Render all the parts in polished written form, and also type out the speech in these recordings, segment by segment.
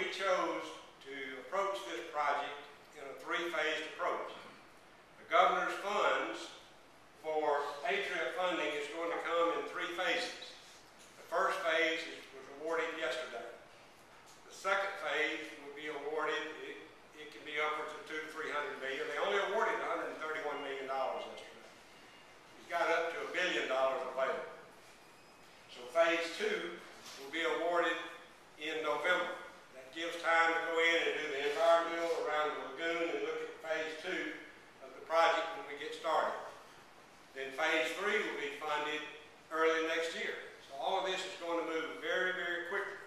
we chose to approach this project in a three-phased approach. The governor's funds for Patriot funding is going to come in three phases. The first phase was awarded yesterday. The second phase will be awarded, it can be upwards of $200 to $300 million. They only awarded $131 million yesterday. He's got up to $1 billion available. So phase two will be awarded in November. That gives time to go in and do the entire mill around the lagoon and look at phase two of the project when we get started. Then phase three will be funded early next year. So all of this is going to move very, very quickly.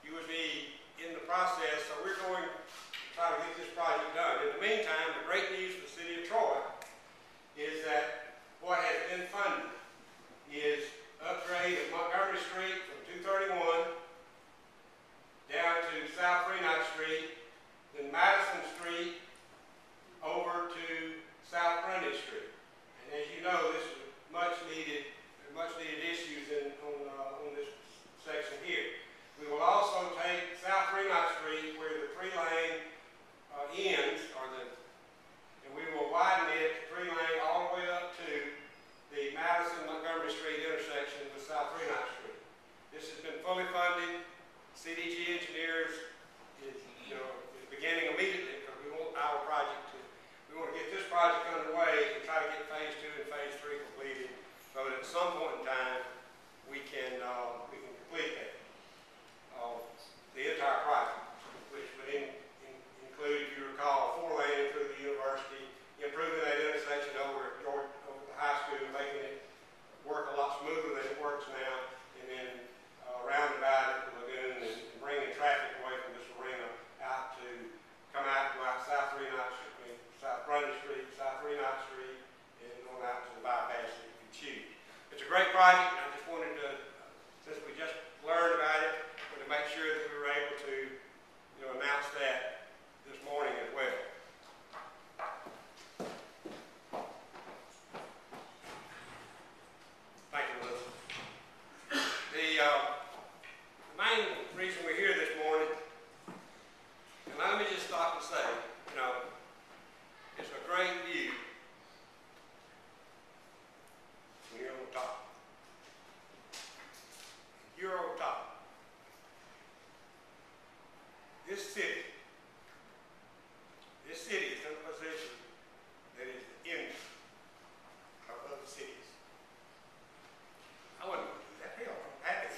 You would be in the process, so we're going to try to get this project done. In the meantime, the great news for the city of Troy is that what has been funded is upgrade of Montgomery Street from 231 down to South 39th Street, then Madison Street over to South Grundy Street. And as you know, this is much needed issues on this section here. We will also take South 39th Street where the three-lane ends, and we will widen it 3-lane all the way up to the Madison-Montgomery Street intersection with South 39th Street. This has been fully funded. CDG Engineers is beginning immediately because we want our project we want to get this project underway and try to get phase two and phase three completed so that at some point in time we can complete that. The entire project, which would include, if you recall, 4-lane through the university, improving that intersection over at the high school, making it work a lot smoother than it works now, and then roundabout at the lagoon and bringing traffic away from this arena out to come out and go out South 39th Street, South Grundy Street, South 39th Street, and on out to the bypass that you can choose. It's a great project, and I just wanted to, since we just learned about it, to make sure that we were able to announce that this morning as well. Thank you, Lunsford. The main reason we're here this morning, and let me just stop and say, it's a great view when you're on top. You're on top. This city is in a position that is the envy of other cities. I wasn't going to do that. Hell, I'm happy.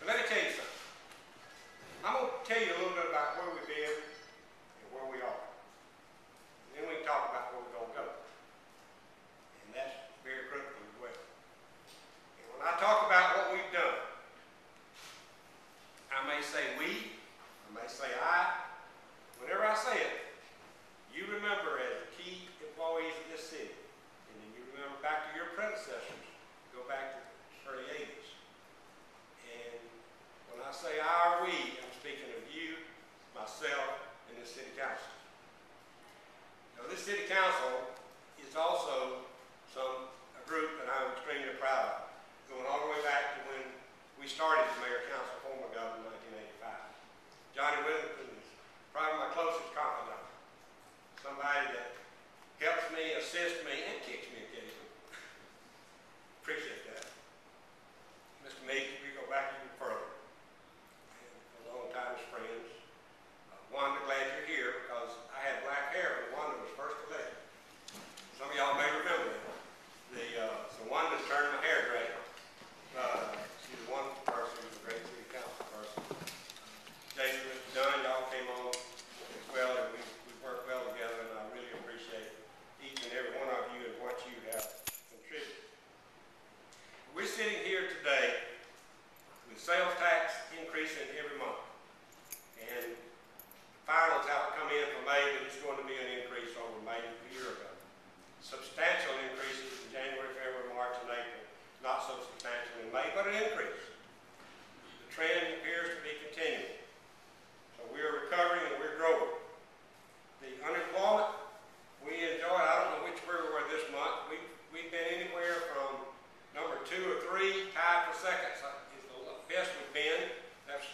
But let me tell you something. I'm going to tell you a little bit about where we've been and where we are. And then we can talk about where we're going to go. And that's very critical as well. And when I talk about what we've done, I may say we, I may say I. Whenever I say it, you remember as key employees of this city, and then you remember back to your predecessors, go back to the early 80s. And when I say I or we, I'm speaking of you, myself, and the city council. Now, this city council is also a group that I'm extremely proud of, going all the way back to when we started the mayor council form of government in 1985. Johnny Withington is probably my closest confidant. Somebody that helps me, assists me, and kicks me occasionally. Appreciate that. Mr. Meeks, we go back even further. And a long time as friends. Wanda, glad you're here because I had black hair when Wanda was first elected. Some of y'all may remember that. So Wanda turned my hair gray. She's a wonderful person. She's a great city council person. Jason, Mr. Dunn, y'all came on as well, and we worked well together, and I really appreciate each and every one of you and what you have contributed. We're sitting here today with sales tax increasing every month. And the finals haven't come in for May, but it's going to be an increase over May a year ago. Substantial increases in January, February, March, and April. Not so substantial in May, but an increase. The trend appears to be continuing. So we are recovering and we're growing. The unemployment we enjoy, I don't know which we were this month. We've been anywhere from number 2 or 3, tied for second is the best we've been. That's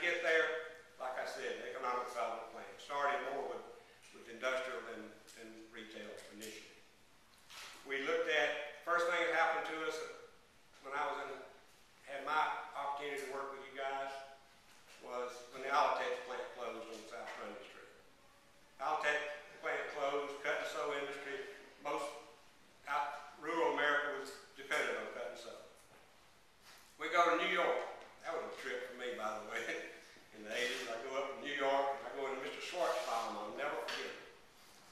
get there, like I said, the economic development plan started more with industrial than retail initially. We looked at, first thing that happened to us when I had my opportunity to work with you guys was when the Alitex plant closed on South Grundy Street. Alitex plant closed, cut and sew industry. Most rural America was dependent on cut and sew. We go to New York. That was a trip for me, by the way. In the 80s, I go up to New York, and I go into Mr. Schwartz's farm. I'll never forget it.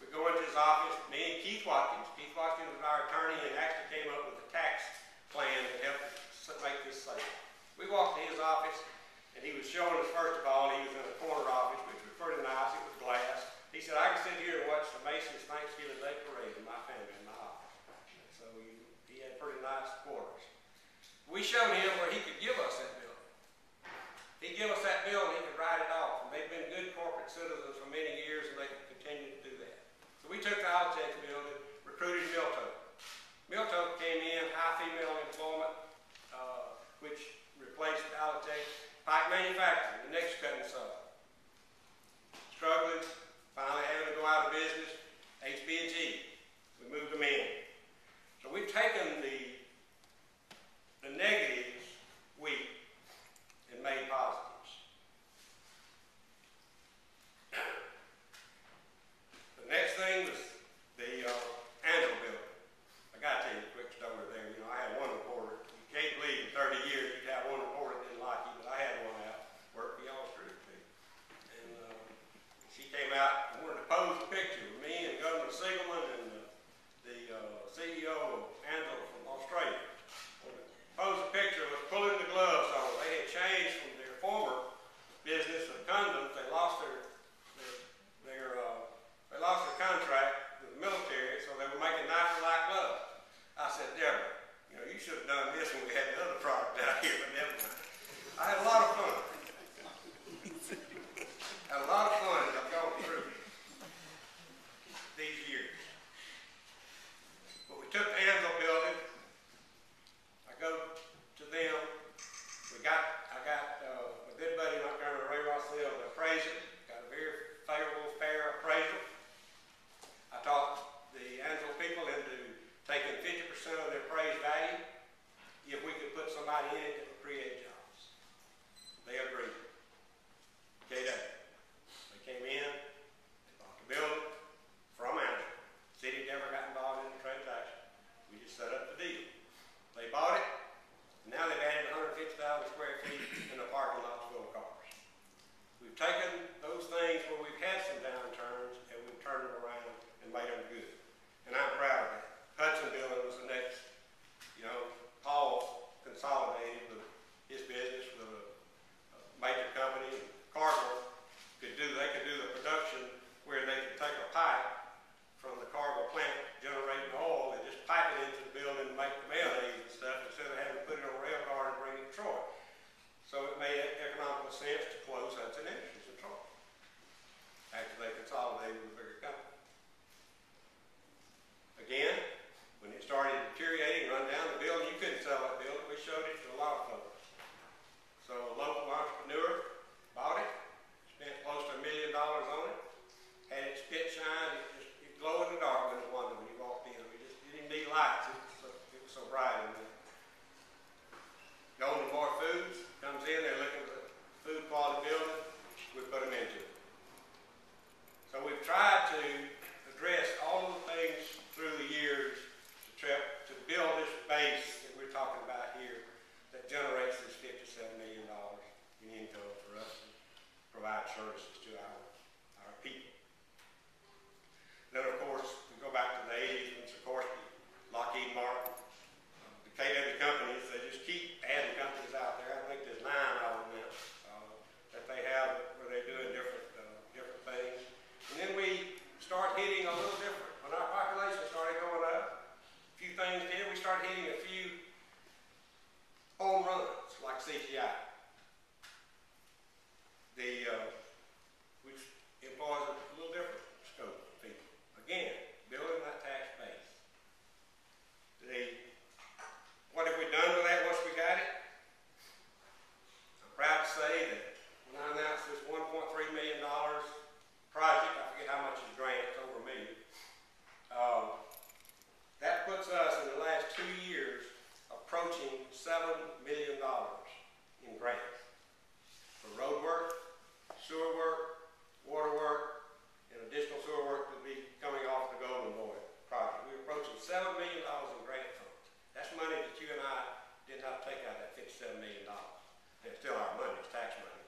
We go into his office, me and Keith Watkins. Keith Watkins was our attorney and actually came up with a tax plan that helped make this safe. We walked to his office, and he was showing us, first of all, he was in a corner office, which was pretty nice. It was glass. He said, I can sit here and watch the Masons Thanksgiving Day Parade in my family in my office. So he had pretty nice quarters. We showed him where he could give us that building. He'd give us that bill and he could write it off. And they've been good corporate citizens for many years and they can continue to do that. So we took the Alitex building, recruited Milto. Milto came in, high female employment, which replaced Alitex. Pipe manufacturing, the next cut and sew. Struggling, finally having to go out of business. HB&G, we moved them in. So we've taken the negatives weak and made positives. The next thing was the Angelo building. I got to tell you a quick story there. You know, I had one reporter. You can't believe in 30 years you'd have one reporter that didn't like you, but I had one out. Worked for y'all's group too. And she came out and wanted to pose a picture with me and Governor Siegelman and the CEO of Angelo from Australia. Pose a picture of us pulling the gloves on. They had changed from their former business of condoms. They lost their contract with the military, so they were making nicer-like gloves. I said, Deborah, you know, you should have done this when we had the other product out here, but never mind. I had a lot of fun. Had a lot of fun as I've gone through these years. But we took the Angelo building. I go to them. I got a good buddy, my Colonel Ray Rossell, the appraiser. Got a very favorable, fair appraisal. I talked the Angelo people into taking 50% of their appraised value if we could put somebody in it that would create jobs. They agreed. Okay, they came in, they bought the building from Angelo. City never got involved in the transaction. We just set up the deal. They bought it, and now they've added 150,000 square feet in the parking lots full of cars. We've taken those things where we've had some downturns, and we've turned them around and made them good. And I'm proud of that. Hudson Building was the next, you know, Paul consolidated with his business with a major company. Cargill they could do the production where they could take a pipe from the Cargill plant generating oil and just pipe it into the building and make the mayonnaise and stuff instead of having to put it on a rail car and bring it to Troy. So it made economical sense to close Hudson Industries in Troy after they consolidated with a bigger company. Again, when it started deteriorating, run down the building, you couldn't sell that building. We showed it to a lot of folks. So a local entrepreneur bought it, spent close to $1 million on it, had it spit shine, it glowed in the dark when it was when you walked in. You didn't need lights, it was so bright in there. Golden Boy Foods comes in, they're looking for a food quality building, we put them into it. So we've tried to address all of the things through the years to build this base that we're talking about here that generates this $57 million in income for us to provide services to our people. Then, of course, we go back to the 80s when Sikorsky, Lockheed Martin, the KW companies, they just keep adding companies out there. I think there's 9 of them now that they have where they're doing different things. And then we start approaching $7 million in grants for road work, sewer work, water work, and additional sewer work will be coming off the Golden Boy project. We're approaching $7 million in grant funds. That's money that you and I didn't have to take out that $57 million. It's still our money, it's tax money,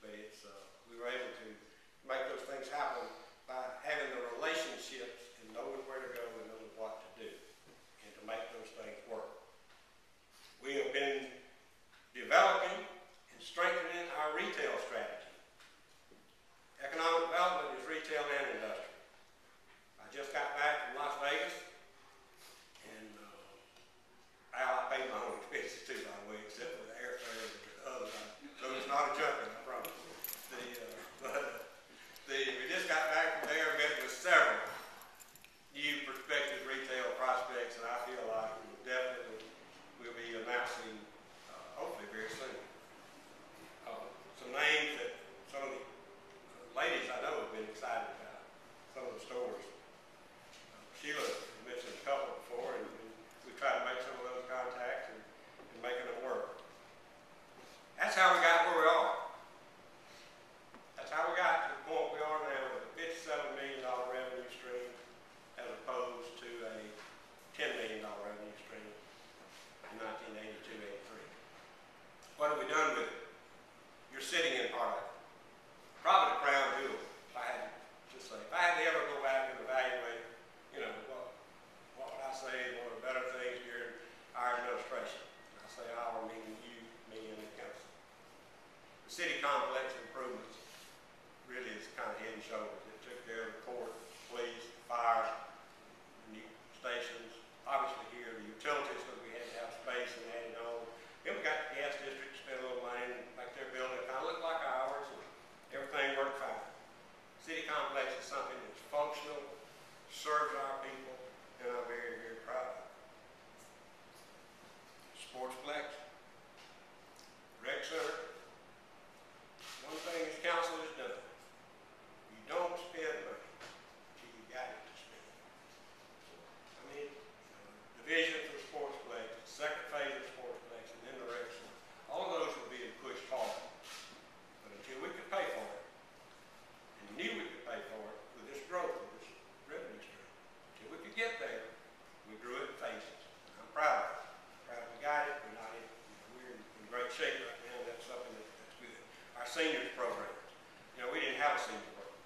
but it's, we were able to make those things happen by having the relationships and knowing where to go and knowing what to do and to make those things work. We have been developing and strengthening our retail strategy. Economic development is retail and industrial. I just got back from Las Vegas, and I paid my own expenses too, by the way, except for the airfare and the others. So it's not a jumping, I promise. We just got back from there, met with several new prospective retail prospects, and I feel like we definitely will be announcing, hopefully very soon, some names that some of the ladies I know have been excited about. Some of the stores. Sheila mentioned a couple before, and we try to make some of those contacts and making them work. That's how we got where we are. That's how we got to the point we are now with a $57 million revenue stream as opposed to a $10 million revenue stream in 1982-83. What have we done with it? You're sitting in part of it. Probably the crown jewel, if I had to say. If I had to ever go back and evaluate, what would I say one of the better things during our administration? I say our, meaning you, me, and the council. The city complex improvements really is kind of head and shoulders. It took care of the court, police, fire, new stations, obviously here the utilities, because we had to have space and added on. Then we got the gas district, spent a little money, and like their building kind of looked like ours, and everything worked fine. City complex is something that's functional, serves our people, and I'm very, very proud of it. Sportsplex, rec center. One thing this council has done, you don't spend money until you got it to spend. I mean, the vision for the sportsplex, the second phase of the sportsplex, and then the rec center, all of those were being pushed hard. But until we could pay for it, and knew we could pay for it with this growth of this revenue stream, until we could get there, we grew it in phases. And I'm proud of it. I'm proud we got it. We're not in, we're in great shape right now. That's something that's good. Our seniors programs. We didn't have a senior program.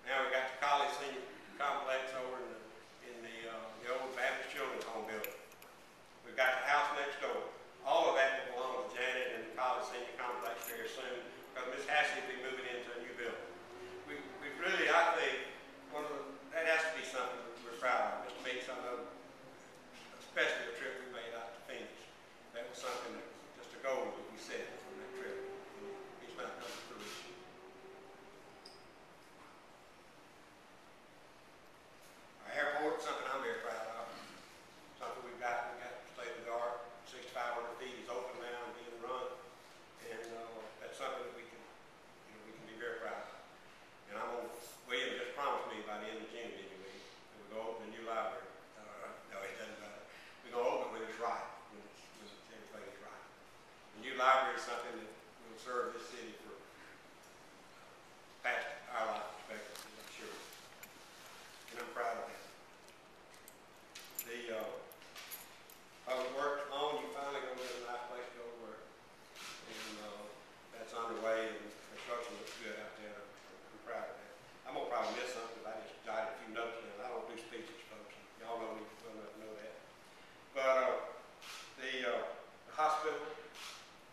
Now we got the college senior complex over in the old Baptist Children's Home building. We've got the house next door. All of that will belong to Janet and the college senior complex very soon, because Ms. Hassey will be moving into a new building. We've really, I think, that has to be something we're proud of. Mr. Meeks, I know, especially the trip we made out to Phoenix. That was something that was just a goal that we set from that trip. It's not coming to fruition. Our airport, something I'm very proud of. Something we've got state of the art, 6,500 feet is open now and being run. And that's something that we can be very proud of. And William just promised me by the end of June anyway, that we're going to open a new library. No, it doesn't matter. We're going to open it when it's right, when everything is right. The new library is something that will serve this city for past our life expectancy, I'm sure. And I'm proud of that. The public works loan, you finally going to get a nice place to go to work. And that's underway, and construction looks good out there. I'm proud of that. I'm going to probably miss something because I just jotted a few notes down. I don't do speeches, folks. Y'all know me well enough to know that. But the hospital,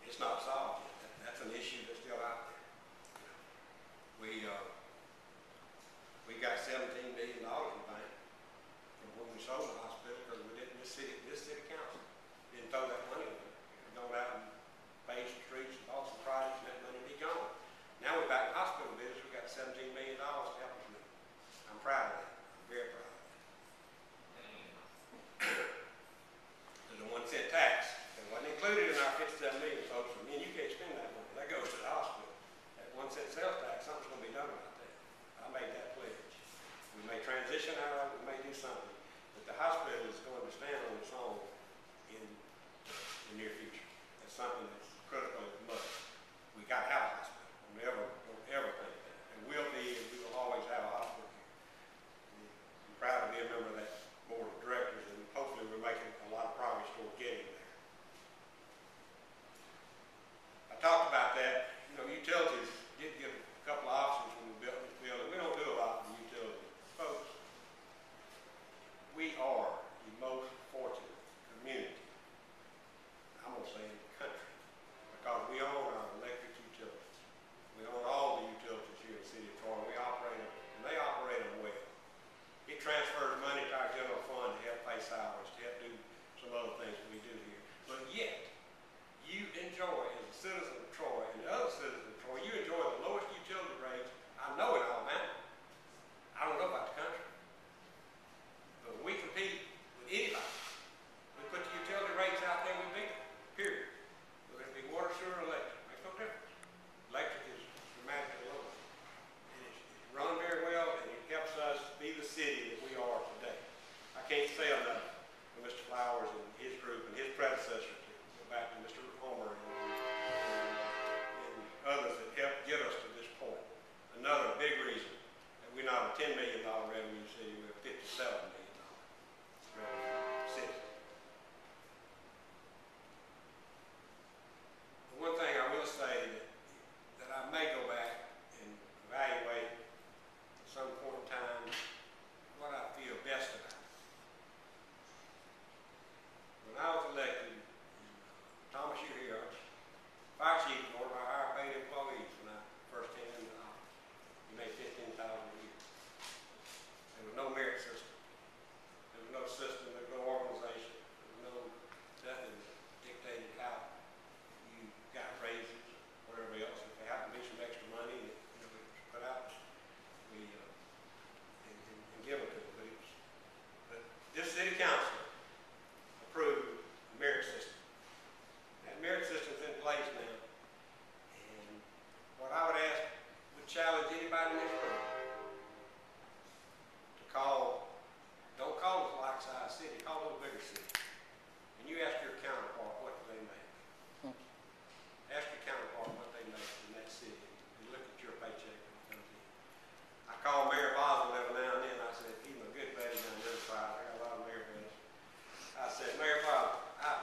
it's not solved yet. That's an issue that's still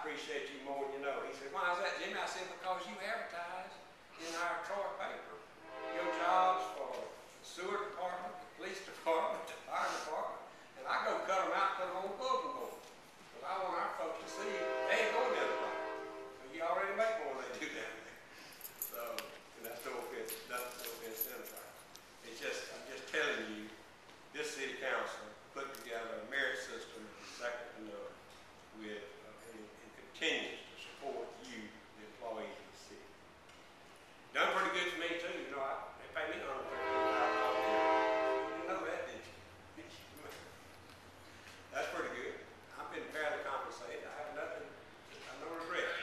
appreciate you more than you know. He said, why is that, Jimmy? I said, because you advertise in our Troy paper your jobs for the sewer department, the police department, the fire department, and I go cut them out and put them on the bulletin board. Because I want our folks to see they ain't going the other way. So you already make more than they do down there. So, and that's no offense to them. It's just, I'm just telling you, this city council put together a merit system second to none with, and continues to support you, the employees of the city. Done pretty good to me too. You know, they pay me $113,000 a year. You know that, didn't you? That's pretty good. I've been fairly compensated. I have nothing, I have no regrets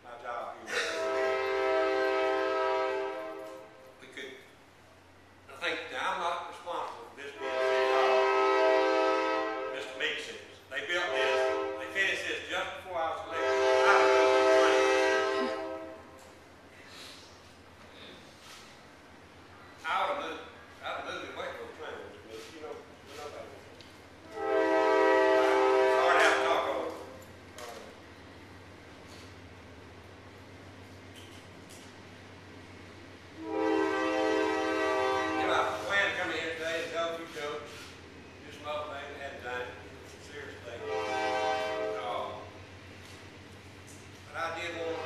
about my job here. We could, I think, now I'm not responsible for this being city hall. Mr. Meeks is. They built this, they finished this just before I was elected. I don't know the train. I'd have moved it away from the train, Mr. Meeks. You know that. It's hard to have to talk over. You know, I planned to come in here today and tell a few jokes, do some other things I hadn't done. Some serious things. But I did want to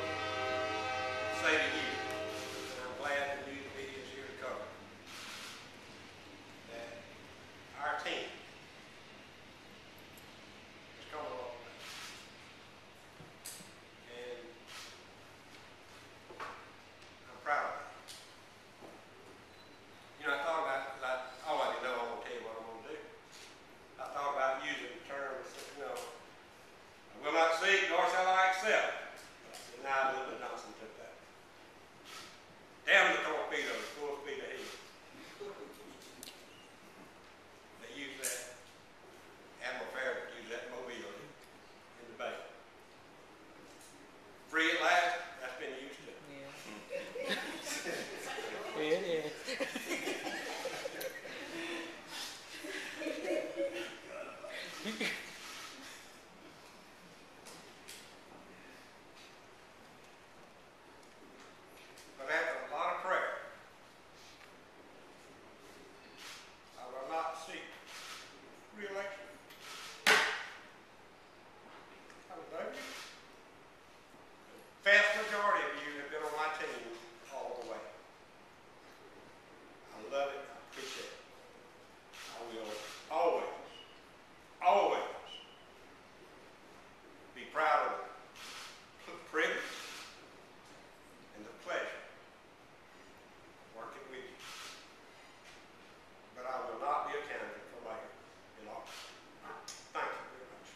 say to you, and I'm glad the news media is here to cover, that our team has come a long way. And I'm proud of it. You know, I thought about, like, all I know, I'm going to tell you what I'm going to do. I thought about using the term, you know, I will not seek, nor shall I accept. And now Lyndon Johnson took that. Damn the torpedoes, full speed ahead. They use that. Admiral Farragut used that in Mobile in the Bay. Free at last, that's been used to. Yeah. It is. But after a lot of prayer, I will not seek re-election. I would love you. The vast majority of you have been on my team all the way. I love it. I appreciate it. I will always, always be proud of the privilege and the pleasure working with you. But I will not be a candidate for mayor in office. Thank you very much.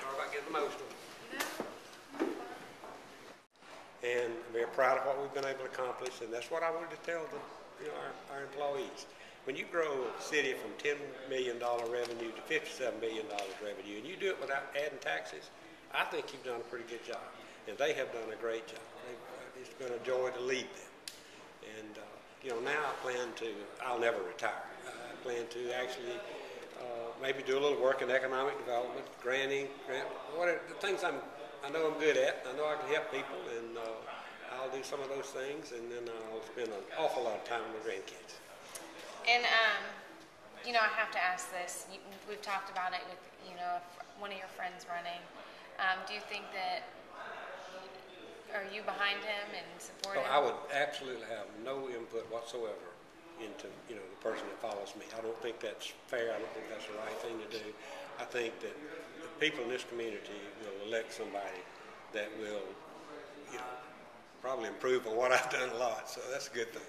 Sorry about getting emotional. And I'm very proud of what we've been able to accomplish, and that's what I wanted to tell our employees. When you grow a city from $10 million revenue to $57 million revenue, and you do it without adding taxes, I think you've done a pretty good job. And they have done a great job. It's been a joy to lead them. And now I plan to, I'll never retire. I plan to actually maybe do a little work in economic development, grant, whatever, the things I know I'm good at. I know I can help people, and I'll do some of those things, and then I'll spend an awful lot of time with my grandkids. And, I have to ask this. We've talked about it with, one of your friends running. Do you think that, are you behind him and support him? I would absolutely have no input whatsoever into, the person that follows me. I don't think that's fair. I don't think that's the right thing to do. I think that the people in this community will elect somebody that will probably improve on what I've done a lot. So that's a good thing.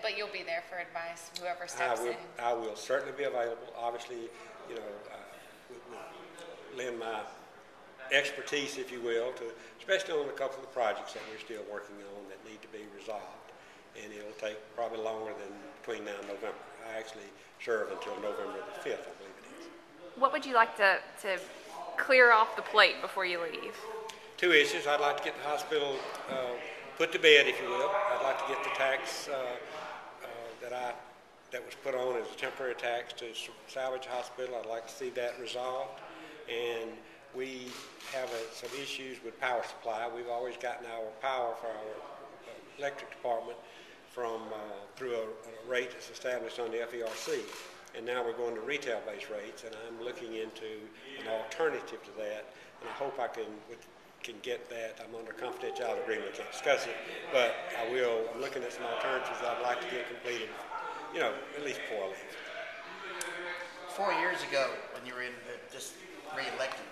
But you'll be there for advice, whoever steps in. I will certainly be available. Obviously, will lend my expertise, if you will, especially on a couple of the projects that we're still working on that need to be resolved. And it'll take probably longer than between now and November. I actually serve until November the 5th, I believe it is. What would you like to clear off the plate before you leave? 2 issues. I'd like to get the hospital put to bed, if you will. I'd like to get the tax that was put on as a temporary tax to salvage hospital. I'd like to see that resolved. And we have some issues with power supply. We've always gotten our power for our electric department through a rate that's established on the FERC. And now we're going to retail-based rates, and I'm looking into an alternative to that. And I hope I can get that. I'm under confidentiality agreement, can't discuss it, but I will. I'm looking at some alternatives that I'd like to get completed, at least before I leave. 4 years ago, when you were just re-elected,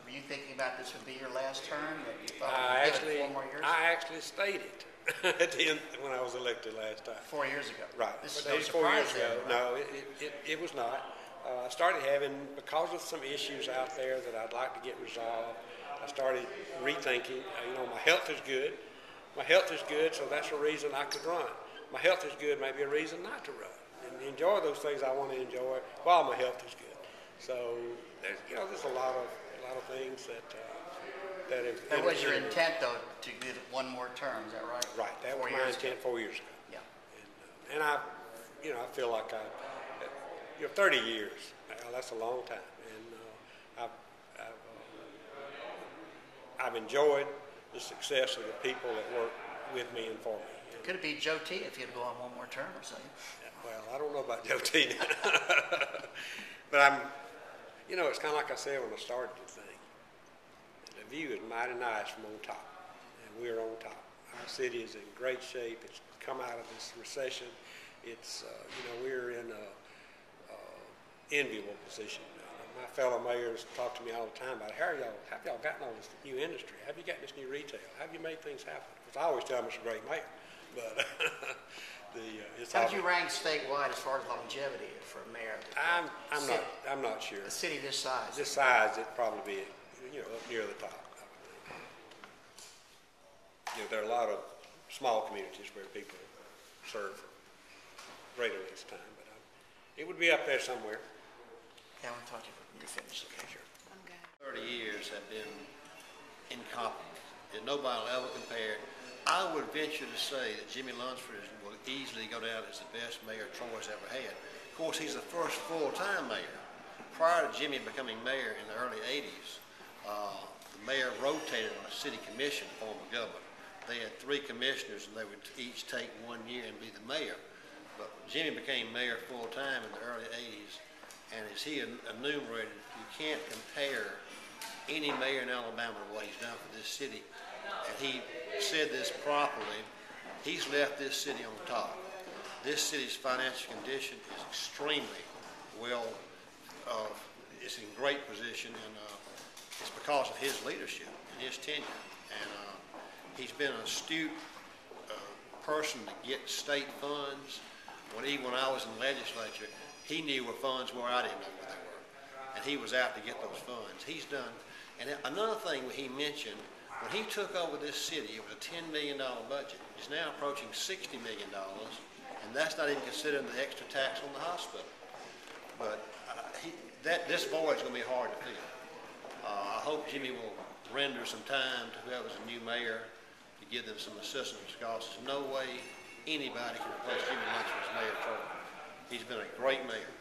were you thinking about this would be your last term? That you thought you'd give it 4 more years? I actually stated at the end when I was elected last time. 4 years ago. Right. This is no no surprise ago. then, right? No, it was not. I started having, because of some issues out there that I'd like to get resolved, I started rethinking. My health is good. My health is good, so that's a reason I could run. My health is good, maybe a reason not to run. And enjoy those things I want to enjoy while my health is good. So there's a lot of things that have. That was your intent, though, to get 1 more term. Is that right? Right. That was my intent 4 years ago. Yeah. And I feel like 30 years. That's a long time, and I've enjoyed the success of the people that work with me and for me. Could it be Joe T. if you'd go on 1 more term or something? Well, I don't know about Joe T. But it's kind of like I said when I started the thing. The view is mighty nice from on top, and we're on top. Our city is in great shape. It's come out of this recession. It's, we're in a enviable position. My fellow mayors talk to me all the time about how have y'all gotten all this new industry? Have you gotten this new retail? Have you made things happen? Because I always tell them it's a great mayor, but How would you rank statewide as far as longevity for a mayor? I'm not sure. A city this size. This size, it'd probably be up near the top. There are a lot of small communities where people serve greater lengths of time, but it would be up there somewhere. Yeah, I want to talk to you when you're finished. Okay, sure. I'm good. 30 years have been incomparable, and nobody will ever compare. I would venture to say that Jimmy Lunsford will easily go down as the best mayor Troy's ever had. Of course, he's the first full-time mayor. Prior to Jimmy becoming mayor in the early 80s, the mayor rotated on the city commission form of government. They had 3 commissioners, and they would each take 1 year and be the mayor. But Jimmy became mayor full-time in the early 80s, and as he enumerated, you can't compare any mayor in Alabama to what he's done for this city. And he said this properly, he's left this city on top. This city's financial condition is extremely well, it's in great position, and it's because of his leadership and his tenure. And he's been an astute person to get state funds. Even when I was in the legislature, he knew where funds were, I didn't know where they were. And he was out to get those funds. He's done, and another thing he mentioned, when he took over this city, it was a $10 million budget. It's now approaching $60 million, and that's not even considering the extra tax on the hospital. But this void is going to be hard to fill. I hope Jimmy will render some time to whoever's a new mayor to give them some assistance, because there's no way anybody can replace Jimmy Lunsford as mayor of Troy. He's been a great mayor.